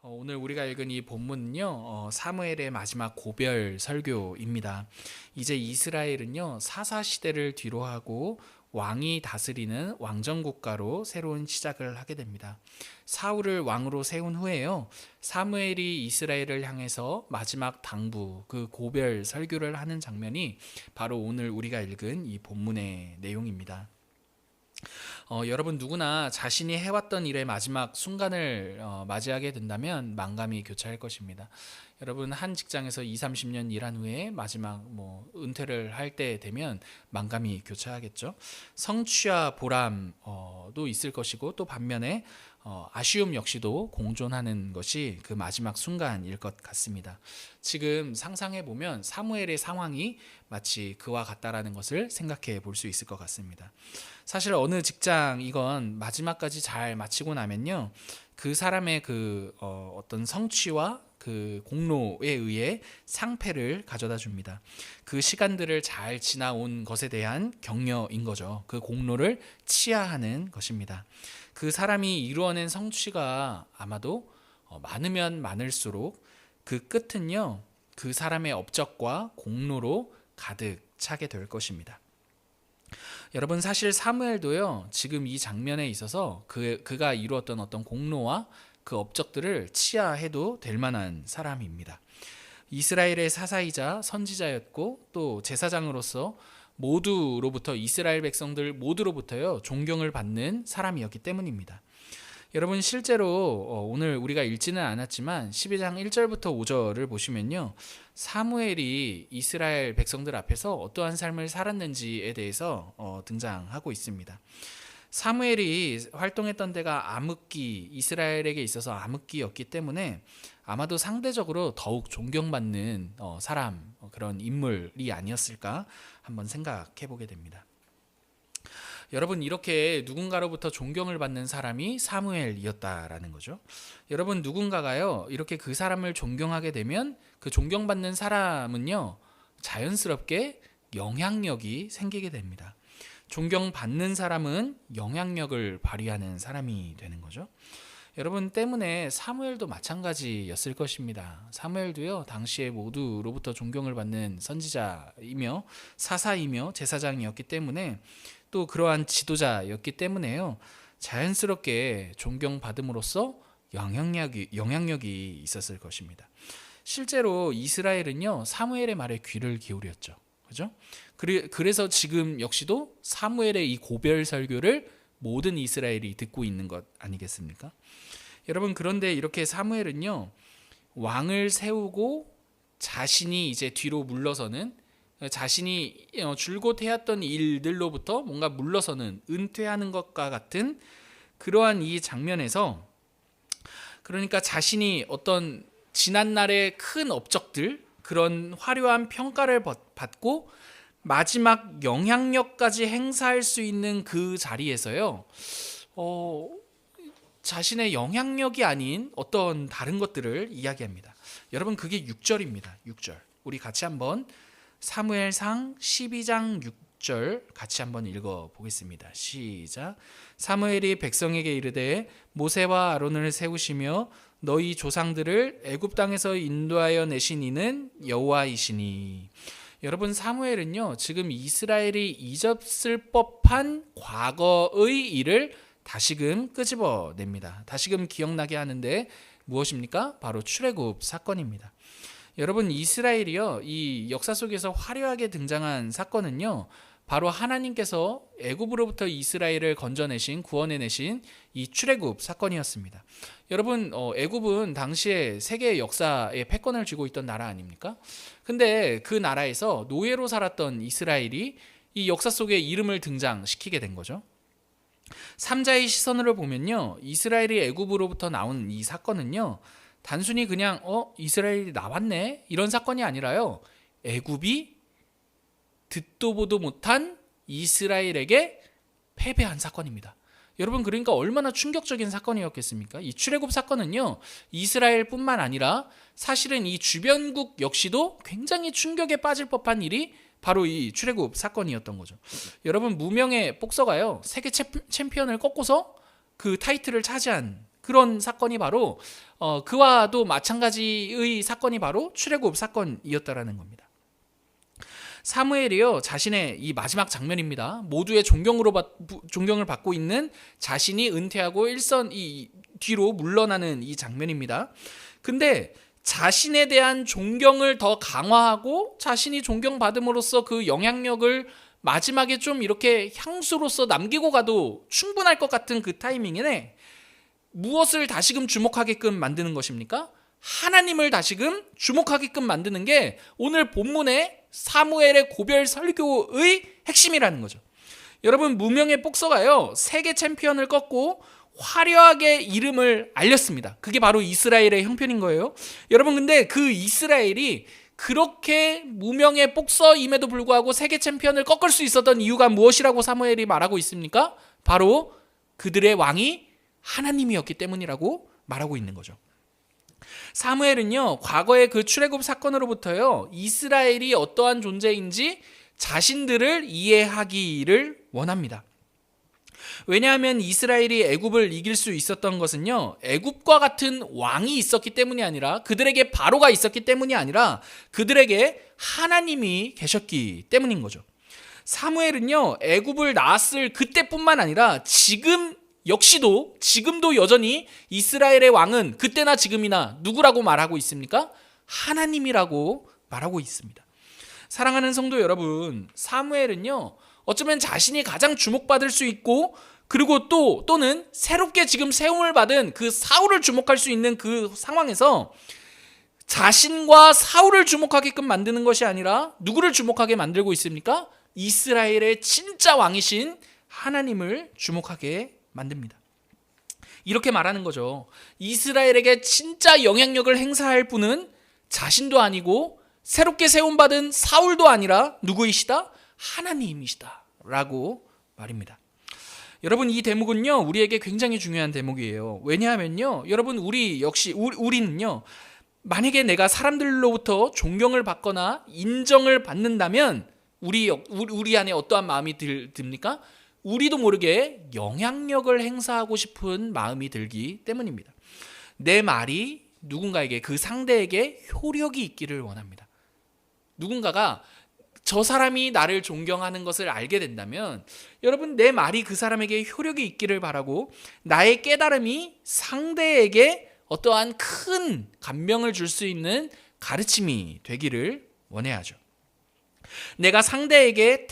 오늘 우리가 읽은 이 본문은요, 사무엘의 마지막 고별 설교입니다. 이제 이스라엘은요, 사사 시대를 뒤로하고 왕이 다스리는 왕정 국가로 새로운 시작을 하게 됩니다. 사울을 왕으로 세운 후에요, 사무엘이 이스라엘을 향해서 마지막 당부, 그 고별 설교를 하는 장면이 바로 오늘 우리가 읽은 이 본문의 내용입니다. 여러분 누구나 자신이 해왔던 일의 마지막 순간을 맞이하게 된다면 만감이 교차할 것입니다. 여러분 한 직장에서 20-30년 일한 후에 마지막 은퇴를 할 때 되면 만감이 교차하겠죠. 성취와 보람도 있을 것이고 또 반면에 아쉬움 역시도 공존하는 것이 그 마지막 순간일 것 같습니다. 지금 상상해 보면 사무엘의 상황이 마치 그와 같다라는 것을 생각해 볼 수 있을 것 같습니다. 사실 어느 직장이건 마지막까지 잘 마치고 나면요, 그 사람의 어떤 성취와 그 공로에 의해 상패를 가져다 줍니다. 그 시간들을 잘 지나온 것에 대한 격려인 거죠. 그 공로를 치하하는 것입니다. 그 사람이 이루어낸 성취가 아마도 많으면 많을수록 그 끝은요, 그 사람의 업적과 공로로 가득 차게 될 것입니다. 여러분 사실 사무엘도요, 지금 이 장면에 있어서 그가 이루었던 어떤 공로와 그 업적들을 치하해도 될 만한 사람입니다. 이스라엘의 사사이자 선지자였고 또 제사장으로서 모두로부터, 이스라엘 백성들 모두로부터요, 존경을 받는 사람이었기 때문입니다. 여러분 실제로 오늘 우리가 읽지는 않았지만 12장 1절부터 5절을 보시면요, 사무엘이 이스라엘 백성들 앞에서 어떠한 삶을 살았는지에 대해서 등장하고 있습니다. 사무엘이 활동했던 데가 암흑기, 이스라엘에게 있어서 암흑기였기 때문에 아마도 상대적으로 더욱 존경받는 사람, 그런 인물이 아니었을까 한번 생각해 보게 됩니다. 여러분 이렇게 누군가로부터 존경을 받는 사람이 사무엘이었다라는 거죠. 여러분 누군가가요, 이렇게 그 사람을 존경하게 되면 그 존경받는 사람은요, 자연스럽게 영향력이 생기게 됩니다. 존경받는 사람은 영향력을 발휘하는 사람이 되는 거죠. 여러분 때문에 사무엘도 마찬가지였을 것입니다. 사무엘도요, 당시에 모두로부터 존경을 받는 선지자이며 사사이며 제사장이었기 때문에 또 그러한 지도자였기 때문에요, 자연스럽게 존경받음으로써 영향력이 있었을 것입니다. 실제로 이스라엘은요, 사무엘의 말에 귀를 기울였죠. 그죠? 그래서 지금 역시도 사무엘의 이 고별 설교를 모든 이스라엘이 듣고 있는 것 아니겠습니까? 여러분 그런데 이렇게 사무엘은요, 왕을 세우고 자신이 이제 뒤로 물러서는, 자신이 줄곧 해왔던 일들로부터 뭔가 물러서는, 은퇴하는 것과 같은 그러한 이 장면에서, 그러니까 자신이 어떤 지난날의 큰 업적들, 그런 화려한 평가를 받고 마지막 영향력까지 행사할 수 있는 그 자리에서요, 자신의 영향력이 아닌 어떤 다른 것들을 이야기합니다. 여러분 그게 6절입니다. 6절. 우리 같이 한번 사무엘상 12장 6절 같이 한번 읽어보겠습니다. 시작. 사무엘이 백성에게 이르되 모세와 아론을 세우시며 너희 조상들을 애굽 땅에서 인도하여 내신 이는 여호와이시니. 여러분 사무엘은요, 지금 이스라엘이 잊었을 법한 과거의 일을 다시금 끄집어냅니다. 다시금 기억나게 하는데 무엇입니까? 바로 출애굽 사건입니다. 여러분 이스라엘이요, 이 역사 속에서 화려하게 등장한 사건은요, 바로 하나님께서 애굽으로부터 이스라엘을 건져내신, 구원해내신 이 출애굽 사건이었습니다. 여러분 애굽은 당시에 세계 역사의 패권을 쥐고 있던 나라 아닙니까? 근데 그 나라에서 노예로 살았던 이스라엘이 이 역사 속에 이름을 등장시키게 된 거죠. 삼자의 시선으로 보면요, 이스라엘이 애굽으로부터 나온 이 사건은요, 단순히 그냥 이스라엘이 나왔네 이런 사건이 아니라요, 애굽이 듣도 보도 못한 이스라엘에게 패배한 사건입니다. 여러분 그러니까 얼마나 충격적인 사건이었겠습니까? 이 출애굽 사건은요, 이스라엘뿐만 아니라 사실은 이 주변국 역시도 굉장히 충격에 빠질 법한 일이 바로 이 출애굽 사건이었던 거죠. 여러분 무명의 복서가요, 세계 챔피언을 꺾고서 그 타이틀을 차지한 그런 사건이 바로 그와도 마찬가지의 사건이 바로 출애굽 사건이었다라는 겁니다. 사무엘이요, 자신의 이 마지막 장면입니다. 모두의 존경을 받고 있는 자신이 은퇴하고 이 뒤로 물러나는 이 장면입니다. 근데 자신에 대한 존경을 더 강화하고 자신이 존경받음으로써 그 영향력을 마지막에 좀 이렇게 향수로서 남기고 가도 충분할 것 같은 그 타이밍에 무엇을 다시금 주목하게끔 만드는 것입니까? 하나님을 다시금 주목하게끔 만드는 게 오늘 본문의 사무엘의 고별 설교의 핵심이라는 거죠. 여러분, 무명의 복서가요, 세계 챔피언을 꺾고 화려하게 이름을 알렸습니다. 그게 바로 이스라엘의 형편인 거예요. 여러분, 근데 그 이스라엘이 그렇게 무명의 복서임에도 불구하고 세계 챔피언을 꺾을 수 있었던 이유가 무엇이라고 사무엘이 말하고 있습니까? 바로 그들의 왕이 하나님이었기 때문이라고 말하고 있는 거죠. 사무엘은요, 과거의 그 출애굽 사건으로부터요, 이스라엘이 어떠한 존재인지 자신들을 이해하기를 원합니다. 왜냐하면 이스라엘이 애굽을 이길 수 있었던 것은요, 애굽과 같은 왕이 있었기 때문이 아니라, 그들에게 바로가 있었기 때문이 아니라 그들에게 하나님이 계셨기 때문인 거죠. 사무엘은요, 애굽을 나았을 그때뿐만 아니라 지금도 여전히 이스라엘의 왕은 그때나 지금이나 누구라고 말하고 있습니까? 하나님이라고 말하고 있습니다. 사랑하는 성도 여러분, 사무엘은요, 어쩌면 자신이 가장 주목받을 수 있고, 그리고 또는 새롭게 지금 세움을 받은 그 사울을 주목할 수 있는 그 상황에서 자신과 사울을 주목하게끔 만드는 것이 아니라 누구를 주목하게 만들고 있습니까? 이스라엘의 진짜 왕이신 하나님을 주목하게 만듭니다. 이렇게 말하는 거죠. 이스라엘에게 진짜 영향력을 행사할 분은 자신도 아니고 새롭게 세움받은 사울도 아니라 누구이시다? 하나님이시다 라고 말입니다. 여러분, 이 대목은요, 우리에게 굉장히 중요한 대목이에요. 왜냐하면요, 여러분, 우리는요, 만약에 내가 사람들로부터 존경을 받거나 인정을 받는다면 우리 안에 어떠한 마음이 듭니까? 우리도 모르게 영향력을 행사하고 싶은 마음이 들기 때문입니다. 내 말이 누군가에게, 그 상대에게 효력이 있기를 원합니다. 누군가가 저 사람이 나를 존경하는 것을 알게 된다면 여러분, 내 말이 그 사람에게 효력이 있기를 바라고 나의 깨달음이 상대에게 어떠한 큰 감명을 줄 수 있는 가르침이 되기를 원해야죠. 내가 상대에게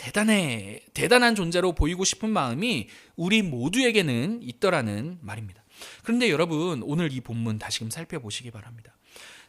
대단한 존재로 보이고 싶은 마음이 우리 모두에게는 있더라는 말입니다. 그런데 여러분, 오늘 이 본문 다시금 살펴보시기 바랍니다.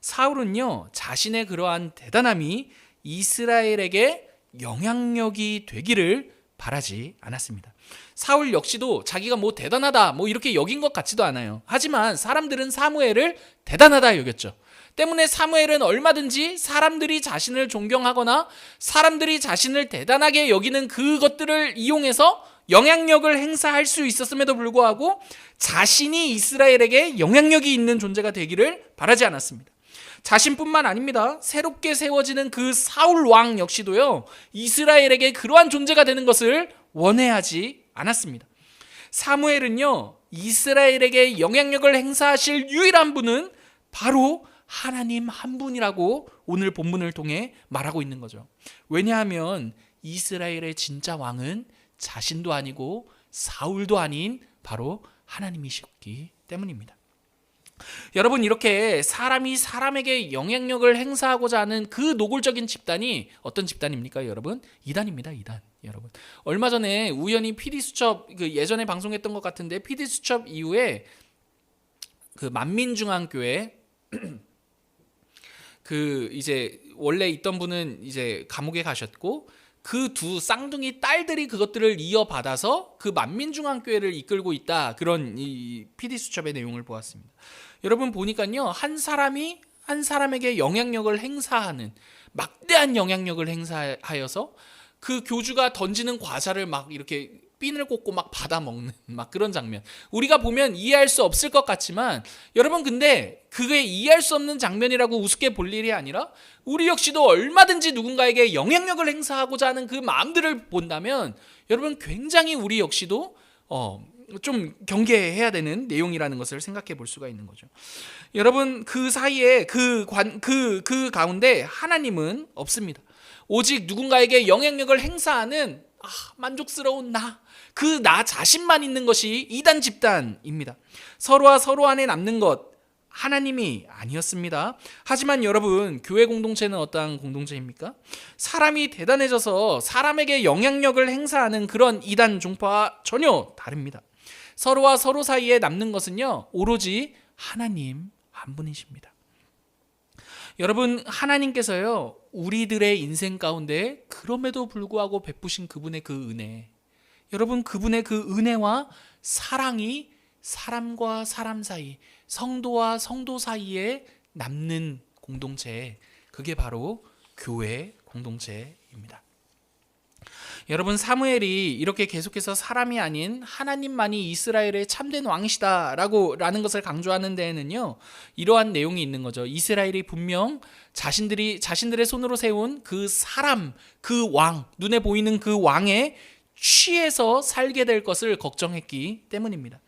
사울은요, 자신의 그러한 대단함이 이스라엘에게 영향력이 되기를 바라지 않았습니다. 사울 역시도 자기가 대단하다 이렇게 여긴 것 같지도 않아요. 하지만 사람들은 사무엘을 대단하다 여겼죠. 때문에 사무엘은 얼마든지 사람들이 자신을 존경하거나 사람들이 자신을 대단하게 여기는 그것들을 이용해서 영향력을 행사할 수 있었음에도 불구하고 자신이 이스라엘에게 영향력이 있는 존재가 되기를 바라지 않았습니다. 자신뿐만 아닙니다. 새롭게 세워지는 그 사울 왕 역시도요, 이스라엘에게 그러한 존재가 되는 것을 원해하지 않았습니다. 사무엘은요, 이스라엘에게 영향력을 행사하실 유일한 분은 바로 하나님 한 분이라고 오늘 본문을 통해 말하고 있는 거죠. 왜냐하면 이스라엘의 진짜 왕은 자신도 아니고 사울도 아닌 바로 하나님이셨기 때문입니다. 여러분, 이렇게 사람이 사람에게 영향력을 행사하고자 하는 그 노골적인 집단이 어떤 집단입니까, 여러분? 이단입니다, 이단. 여러분, 얼마 전에 우연히 PD수첩, 예전에 방송했던 것 같은데 PD수첩 이후에 그 만민중앙교회 이제 원래 있던 분은 이제 감옥에 가셨고 그 두 쌍둥이 딸들이 그것들을 이어받아서 그 만민중앙교회를 이끌고 있다, 그런 이 PD수첩의 내용을 보았습니다. 여러분, 보니까요, 한 사람에게 영향력을 행사하는, 막대한 영향력을 행사하여서 그 교주가 던지는 과자를 막 이렇게 핀을 꽂고 막 받아먹는 그런 장면, 우리가 보면 이해할 수 없을 것 같지만 여러분, 근데 그게 이해할 수 없는 장면이라고 우습게 볼 일이 아니라 우리 역시도 얼마든지 누군가에게 영향력을 행사하고자 하는 그 마음들을 본다면 여러분, 굉장히 우리 역시도 좀 경계해야 되는 내용이라는 것을 생각해 볼 수가 있는 거죠. 여러분, 그 사이에 그 가운데 하나님은 없습니다. 오직 누군가에게 영향력을 행사하는 만족스러운 그 나 자신만 있는 것이 이단 집단입니다. 서로와 서로 안에 남는 것 하나님이 아니었습니다. 하지만 여러분, 교회 공동체는 어떠한 공동체입니까? 사람이 대단해져서 사람에게 영향력을 행사하는 그런 이단 종파와 전혀 다릅니다. 서로와 서로 사이에 남는 것은요, 오로지 하나님 한 분이십니다. 여러분, 하나님께서요, 우리들의 인생 가운데 그럼에도 불구하고 베푸신 그분의 그 은혜, 여러분, 그분의 그 은혜와 사랑이 사람과 사람 사이, 성도와 성도 사이에 남는 공동체, 그게 바로 교회 공동체입니다. 여러분, 사무엘이 이렇게 계속해서 사람이 아닌 하나님만이 이스라엘의 참된 왕이시다라는 것을 강조하는 데에는요, 이러한 내용이 있는 거죠. 이스라엘이 분명 자신들의 손으로 세운 그 사람, 그 왕, 눈에 보이는 그 왕에 취해서 살게 될 것을 걱정했기 때문입니다.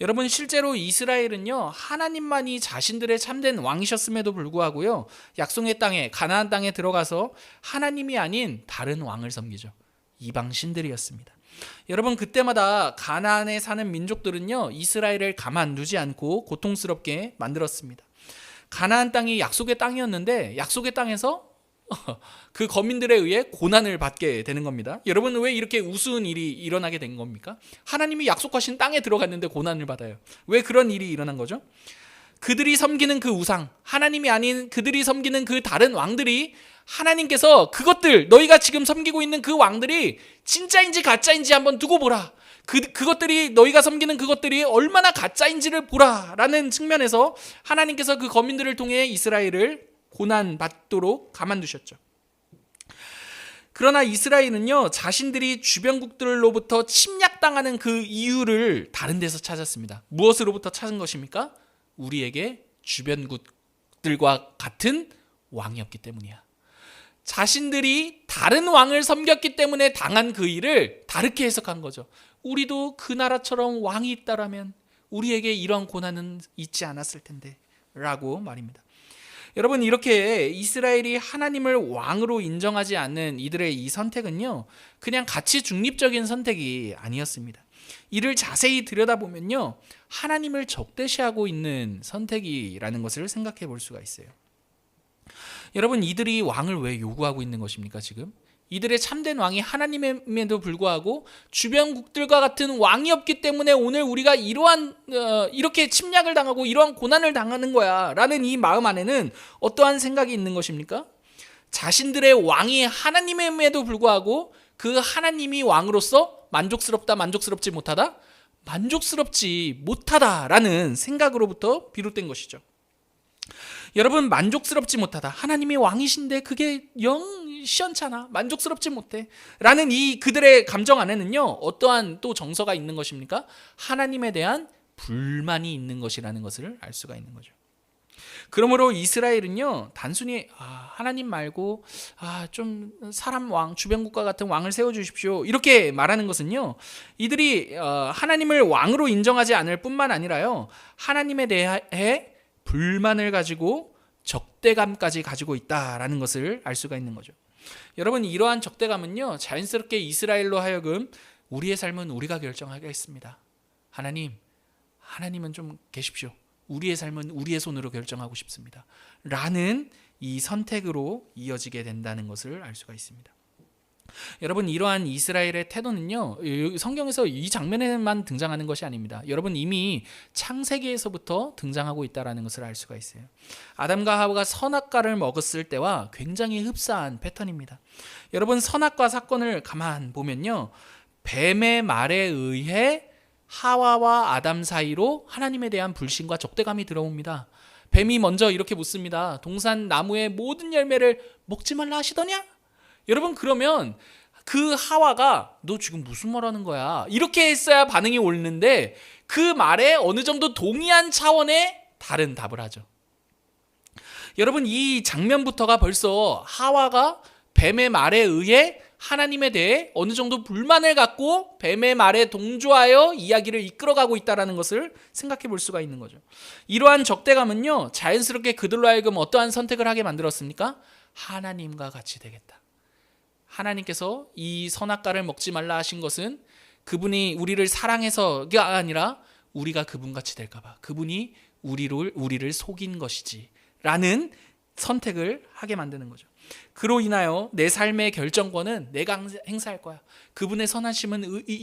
여러분, 실제로 이스라엘은요, 하나님만이 자신들의 참된 왕이셨음에도 불구하고요, 약속의 땅에, 가나안 땅에 들어가서 하나님이 아닌 다른 왕을 섬기죠. 이방 신들이었습니다. 여러분, 그때마다 가나안에 사는 민족들은요, 이스라엘을 가만두지 않고 고통스럽게 만들었습니다. 가나안 땅이 약속의 땅이었는데 약속의 땅에서 그 거민들에 의해 고난을 받게 되는 겁니다. 여러분, 왜 이렇게 우스운 일이 일어나게 된 겁니까? 하나님이 약속하신 땅에 들어갔는데 고난을 받아요. 왜 그런 일이 일어난 거죠? 그들이 섬기는 그 우상, 하나님이 아닌 그들이 섬기는 그 다른 왕들이, 하나님께서 그것들, 너희가 지금 섬기고 있는 그 왕들이 진짜인지 가짜인지 한번 두고 보라. 그것들이, 너희가 섬기는 그것들이 얼마나 가짜인지를 보라라는 측면에서 하나님께서 그 거민들을 통해 이스라엘을 고난받도록 가만두셨죠. 그러나 이스라엘은요, 자신들이 주변국들로부터 침략당하는 그 이유를 다른 데서 찾았습니다. 무엇으로부터 찾은 것입니까? 우리에게 주변국들과 같은 왕이 없기 때문이야. 자신들이 다른 왕을 섬겼기 때문에 당한 그 일을 다르게 해석한 거죠. 우리도 그 나라처럼 왕이 있다라면 우리에게 이런 고난은 있지 않았을 텐데 라고 말입니다. 여러분, 이렇게 이스라엘이 하나님을 왕으로 인정하지 않는 이들의 이 선택은요, 그냥 가치 중립적인 선택이 아니었습니다. 이를 자세히 들여다보면요, 하나님을 적대시하고 있는 선택이라는 것을 생각해 볼 수가 있어요. 여러분, 이들이 왕을 왜 요구하고 있는 것입니까? 지금 이들의 참된 왕이 하나님임에도 불구하고 주변국들과 같은 왕이 없기 때문에 오늘 우리가 이렇게 침략을 당하고 이러한 고난을 당하는 거야 라는 이 마음 안에는 어떠한 생각이 있는 것입니까? 자신들의 왕이 하나님임에도 불구하고 그 하나님이 왕으로서 만족스럽지 못하다? 만족스럽지 못하다라는 생각으로부터 비롯된 것이죠. 여러분, 만족스럽지 못하다, 하나님이 왕이신데 그게 영 시원찮아, 만족스럽지 못해 라는 이 그들의 감정 안에는요, 어떠한 또 정서가 있는 것입니까? 하나님에 대한 불만이 있는 것이라는 것을 알 수가 있는 거죠. 그러므로 이스라엘은요, 단순히 하나님 말고 좀 사람 왕, 주변국과 같은 왕을 세워주십시오 이렇게 말하는 것은요, 이들이 하나님을 왕으로 인정하지 않을 뿐만 아니라요, 하나님에 대해 불만을 가지고 적대감까지 가지고 있다라는 것을 알 수가 있는 거죠. 여러분, 이러한 적대감은요, 자연스럽게 이스라엘로 하여금 우리의 삶은 우리가 결정하겠습니다. 하나님은 좀 계십시오. 우리의 삶은 우리의 손으로 결정하고 싶습니다. 라는 이 선택으로 이어지게 된다는 것을 알 수가 있습니다. 여러분, 이러한 이스라엘의 태도는요, 성경에서 이 장면에만 등장하는 것이 아닙니다. 여러분, 이미 창세기에서부터 등장하고 있다는 것을 알 수가 있어요. 아담과 하와가 선악과를 먹었을 때와 굉장히 흡사한 패턴입니다. 여러분, 선악과 사건을 가만 보면요, 뱀의 말에 의해 하와와 아담 사이로 하나님에 대한 불신과 적대감이 들어옵니다. 뱀이 먼저 이렇게 묻습니다. 동산 나무의 모든 열매를 먹지 말라 하시더냐? 여러분, 그러면 그 하와가 너 지금 무슨 말 하는 거야? 이렇게 했어야 반응이 오는데 그 말에 어느 정도 동의한 차원의 다른 답을 하죠. 여러분, 이 장면부터가 벌써 하와가 뱀의 말에 의해 하나님에 대해 어느 정도 불만을 갖고 뱀의 말에 동조하여 이야기를 이끌어가고 있다는 것을 생각해 볼 수가 있는 거죠. 이러한 적대감은요, 자연스럽게 그들로 하여금 어떠한 선택을 하게 만들었습니까? 하나님과 같이 되겠다. 하나님께서 이 선악과를 먹지 말라 하신 것은 그분이 우리를 사랑해서가 아니라 우리가 그분같이 될까 봐, 그분이 우리를 속인 것이지 라는 선택을 하게 만드는 거죠. 그로 인하여 내 삶의 결정권은 내가 행사할 거야. 그분의 선하심은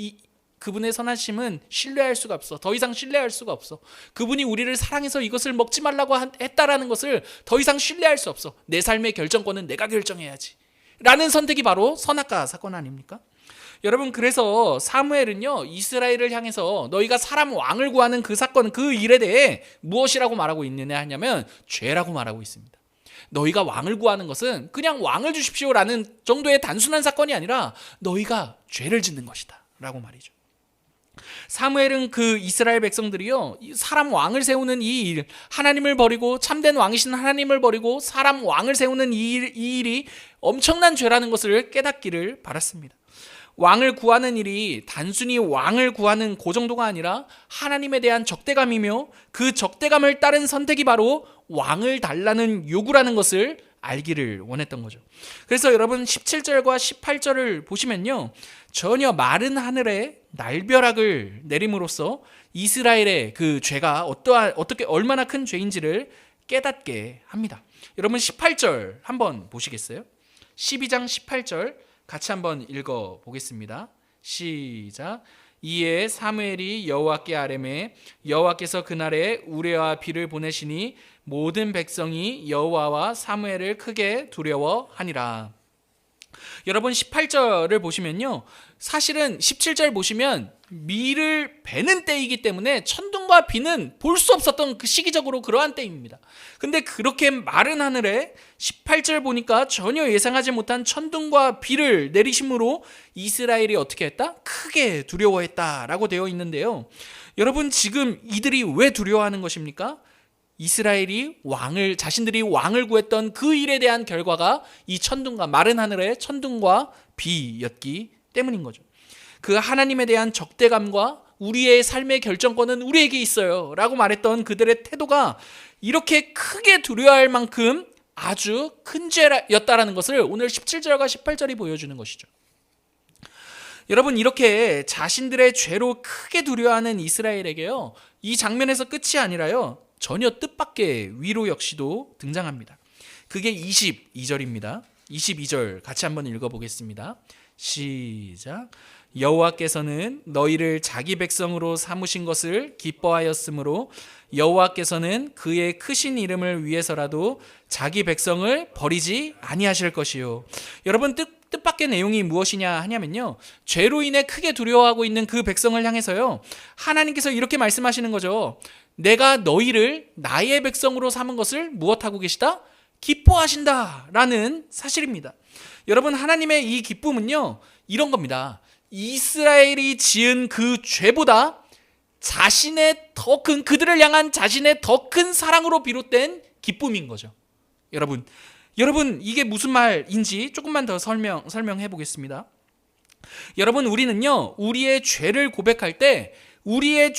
신뢰할 수가 없어. 더 이상 신뢰할 수가 없어. 그분이 우리를 사랑해서 이것을 먹지 말라고 했다라는 것을 더 이상 신뢰할 수 없어. 내 삶의 결정권은 내가 결정해야지 라는 선택이 바로 선악과 사건 아닙니까? 여러분, 그래서 사무엘은요, 이스라엘을 향해서 너희가 사람 왕을 구하는 그 사건, 그 일에 대해 무엇이라고 말하고 있느냐 하냐면 죄라고 말하고 있습니다. 너희가 왕을 구하는 것은 그냥 왕을 주십시오라는 정도의 단순한 사건이 아니라 너희가 죄를 짓는 것이다 라고 말이죠. 사무엘은 그 이스라엘 백성들이요, 사람 왕을 세우는 이 일, 하나님을 버리고 참된 왕이신 하나님을 버리고 사람 왕을 세우는 이 일이 엄청난 죄라는 것을 깨닫기를 바랐습니다. 왕을 구하는 일이 단순히 왕을 구하는 그 정도가 아니라 하나님에 대한 적대감이며 그 적대감을 따른 선택이 바로 왕을 달라는 요구라는 것을 알기를 원했던 거죠. 그래서 여러분 17절과 18절을 보시면요, 전혀 마른 하늘에 날벼락을 내림으로써 이스라엘의 그 죄가 어떻게 얼마나 큰 죄인지를 깨닫게 합니다. 여러분 18절 한번 보시겠어요? 12장 18절 같이 한번 읽어보겠습니다. 시작. 이에 사무엘이 여호와께 아뢰매 여호와께서 그날에 우레와 비를 보내시니 모든 백성이 여호와와 사무엘을 크게 두려워하니라. 여러분 18절을 보시면요, 사실은 17절 보시면 미를 베는 때이기 때문에 천둥과 비는 볼 수 없었던 그 시기적으로 그러한 때입니다. 근데 그렇게 마른 하늘에 18절 보니까 전혀 예상하지 못한 천둥과 비를 내리심으로 이스라엘이 어떻게 했다? 크게 두려워했다라고 되어 있는데요. 여러분, 지금 이들이 왜 두려워하는 것입니까? 이스라엘이 자신들이 왕을 구했던 그 일에 대한 결과가 이 천둥과 마른 하늘의 천둥과 비였기 때문인 거죠. 그 하나님에 대한 적대감과 우리의 삶의 결정권은 우리에게 있어요 라고 말했던 그들의 태도가 이렇게 크게 두려워할 만큼 아주 큰 죄였다라는 것을 오늘 17절과 18절이 보여주는 것이죠. 여러분, 이렇게 자신들의 죄로 크게 두려워하는 이스라엘에게요, 이 장면에서 끝이 아니라요, 전혀 뜻밖의 위로 역시도 등장합니다. 그게 22절입니다. 22절 같이 한번 읽어보겠습니다. 시작. 여호와께서는 너희를 자기 백성으로 삼으신 것을 기뻐하였으므로 여호와께서는 그의 크신 이름을 위해서라도 자기 백성을 버리지 아니하실 것이요. 여러분, 뜻밖의 내용이 무엇이냐 하냐면요, 죄로 인해 크게 두려워하고 있는 그 백성을 향해서요, 하나님께서 이렇게 말씀하시는 거죠. 내가 너희를 나의 백성으로 삼은 것을 무엇하고 계시다? 기뻐하신다 라는 사실입니다. 여러분, 하나님의 이 기쁨은요, 이런 겁니다. 이스라엘이 지은 그 죄보다 그들을 향한 자신의 더 큰 사랑으로 비롯된 기쁨인 거죠. 여러분, 이게 무슨 말인지 조금만 더 설명해 보겠습니다. 여러분, 우리는요, 우리의 죄를 고백할 때 우리가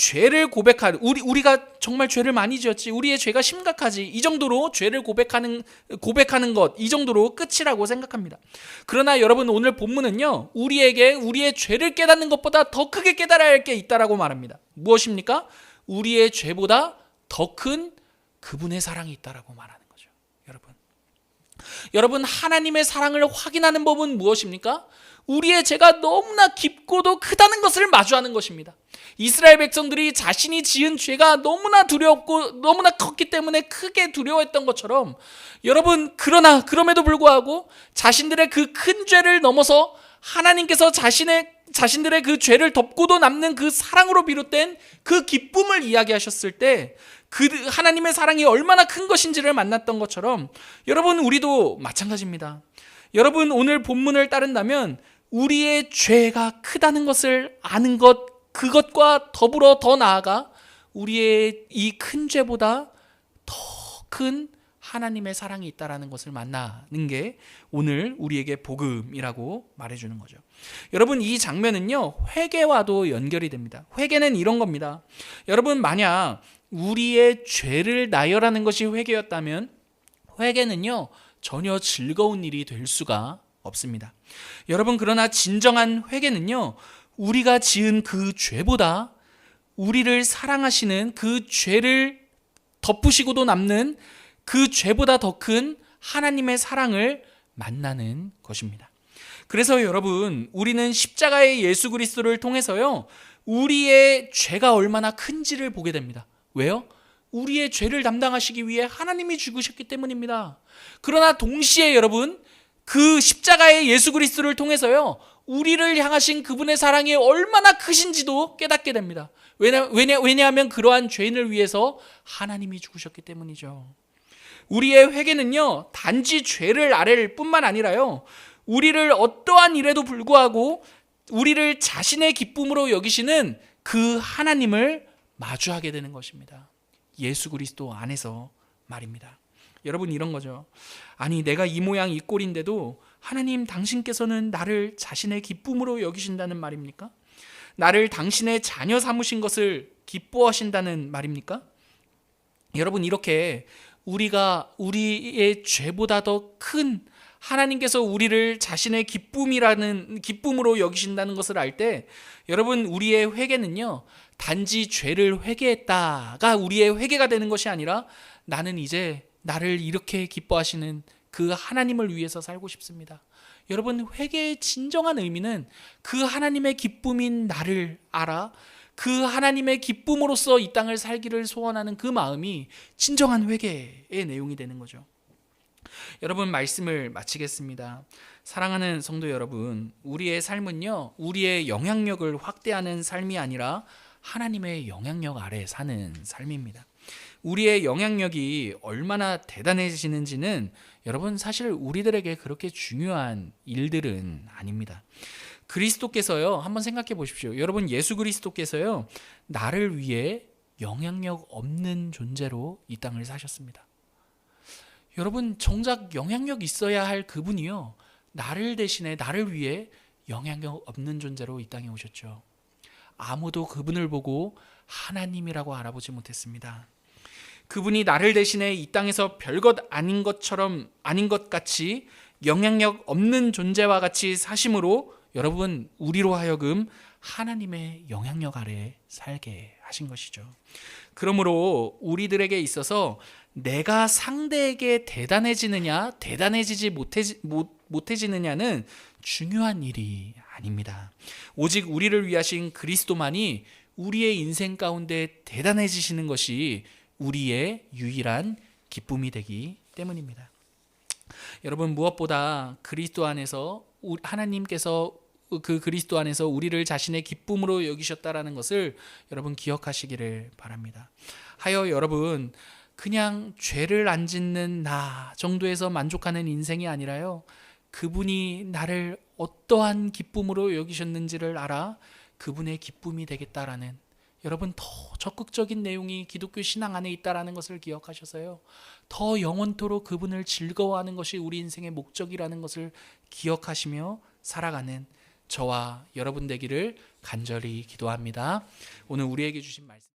정말 죄를 많이 지었지, 우리의 죄가 심각하지, 이 정도로 죄를 고백하는 것, 이 정도로 끝이라고 생각합니다. 그러나 여러분, 오늘 본문은요, 우리에게 우리의 죄를 깨닫는 것보다 더 크게 깨달아야 할 게 있다라고 말합니다. 무엇입니까? 우리의 죄보다 더 큰 그분의 사랑이 있다라고 말하는 거죠. 여러분, 하나님의 사랑을 확인하는 법은 무엇입니까? 우리의 죄가 너무나 깊고도 크다는 것을 마주하는 것입니다. 이스라엘 백성들이 자신이 지은 죄가 너무나 두렵고 너무나 컸기 때문에 크게 두려워했던 것처럼, 여러분, 그럼에도 불구하고 자신들의 그 큰 죄를 넘어서 하나님께서 자신들의 그 죄를 덮고도 남는 그 사랑으로 비롯된 그 기쁨을 이야기하셨을 때 그 하나님의 사랑이 얼마나 큰 것인지를 만났던 것처럼, 여러분, 우리도 마찬가지입니다. 여러분, 오늘 본문을 따른다면 우리의 죄가 크다는 것을 아는 것, 그것과 더불어 더 나아가 우리의 이 큰 죄보다 더 큰 하나님의 사랑이 있다라는 것을 만나는 게 오늘 우리에게 복음이라고 말해주는 거죠. 여러분, 이 장면은요, 회개와도 연결이 됩니다. 회개는 이런 겁니다. 여러분, 만약 우리의 죄를 나열하는 것이 회개였다면 회개는요, 전혀 즐거운 일이 될 수가 없습니다. 여러분, 그러나 진정한 회개는요, 우리가 지은 그 죄보다 우리를 사랑하시는 그 죄를 덮으시고도 남는 그 죄보다 더 큰 하나님의 사랑을 만나는 것입니다. 그래서 여러분, 우리는 십자가의 예수 그리스도를 통해서요, 우리의 죄가 얼마나 큰지를 보게 됩니다. 왜요? 우리의 죄를 담당하시기 위해 하나님이 죽으셨기 때문입니다. 그러나 동시에 여러분, 그 십자가의 예수 그리스도를 통해서요, 우리를 향하신 그분의 사랑이 얼마나 크신지도 깨닫게 됩니다. 왜냐하면 그러한 죄인을 위해서 하나님이 죽으셨기 때문이죠. 우리의 회개는요, 단지 죄를 아랠 뿐만 아니라요, 우리를 어떠한 일에도 불구하고 우리를 자신의 기쁨으로 여기시는 그 하나님을 마주하게 되는 것입니다. 예수 그리스도 안에서 말입니다. 여러분, 이런 거죠. 아니, 내가 이 모양 이 꼴인데도 하나님 당신께서는 나를 자신의 기쁨으로 여기신다는 말입니까? 나를 당신의 자녀 삼으신 것을 기뻐하신다는 말입니까? 여러분, 이렇게 우리가 우리의 죄보다 더 큰 하나님께서 우리를 자신의 기쁨으로 여기신다는 것을 알 때, 여러분, 우리의 회개는요, 단지 죄를 회개했다가 우리의 회개가 되는 것이 아니라 나는 이제 나를 이렇게 기뻐하시는 그 하나님을 위해서 살고 싶습니다. 여러분, 회개의 진정한 의미는 그 하나님의 기쁨인 나를 알아 그 하나님의 기쁨으로써 이 땅을 살기를 소원하는 그 마음이 진정한 회개의 내용이 되는 거죠. 여러분, 말씀을 마치겠습니다. 사랑하는 성도 여러분, 우리의 삶은요, 우리의 영향력을 확대하는 삶이 아니라 하나님의 영향력 아래 사는 삶입니다. 우리의 영향력이 얼마나 대단해지는지는 여러분, 사실 우리들에게 그렇게 중요한 일들은 아닙니다. 그리스도께서요, 한번 생각해 보십시오. 여러분, 예수 그리스도께서요, 나를 위해 영향력 없는 존재로 이 땅을 사셨습니다. 여러분, 정작 영향력 있어야 할 그분이요, 나를 대신해 나를 위해 영향력 없는 존재로 이 땅에 오셨죠. 아무도 그분을 보고 하나님이라고 알아보지 못했습니다. 그분이 나를 대신해 이 땅에서 별것 아닌 것 같이 영향력 없는 존재와 같이 사심으로 여러분, 우리로 하여금 하나님의 영향력 아래 살게 하신 것이죠. 그러므로 우리들에게 있어서 내가 상대에게 대단해지느냐 대단해지지 못해지느냐는 중요한 일이 아닙니다. 오직 우리를 위하신 그리스도만이 우리의 인생 가운데 대단해지시는 것이 우리의 유일한 기쁨이 되기 때문입니다. 여러분, 무엇보다 그리스도 안에서 하나님께서 그 그리스도 안에서 우리를 자신의 기쁨으로 여기셨다라는 것을 여러분 기억하시기를 바랍니다. 하여 여러분, 그냥 죄를 안 짓는 나 정도에서 만족하는 인생이 아니라요, 그분이 나를 어떠한 기쁨으로 여기셨는지를 알아 그분의 기쁨이 되겠다라는, 여러분, 더 적극적인 내용이 기독교 신앙 안에 있다라는 것을 기억하셔서요, 더 영원토록 그분을 즐거워하는 것이 우리 인생의 목적이라는 것을 기억하시며 살아가는 저와 여러분 되기를 간절히 기도합니다. 오늘 우리에게 주신 말씀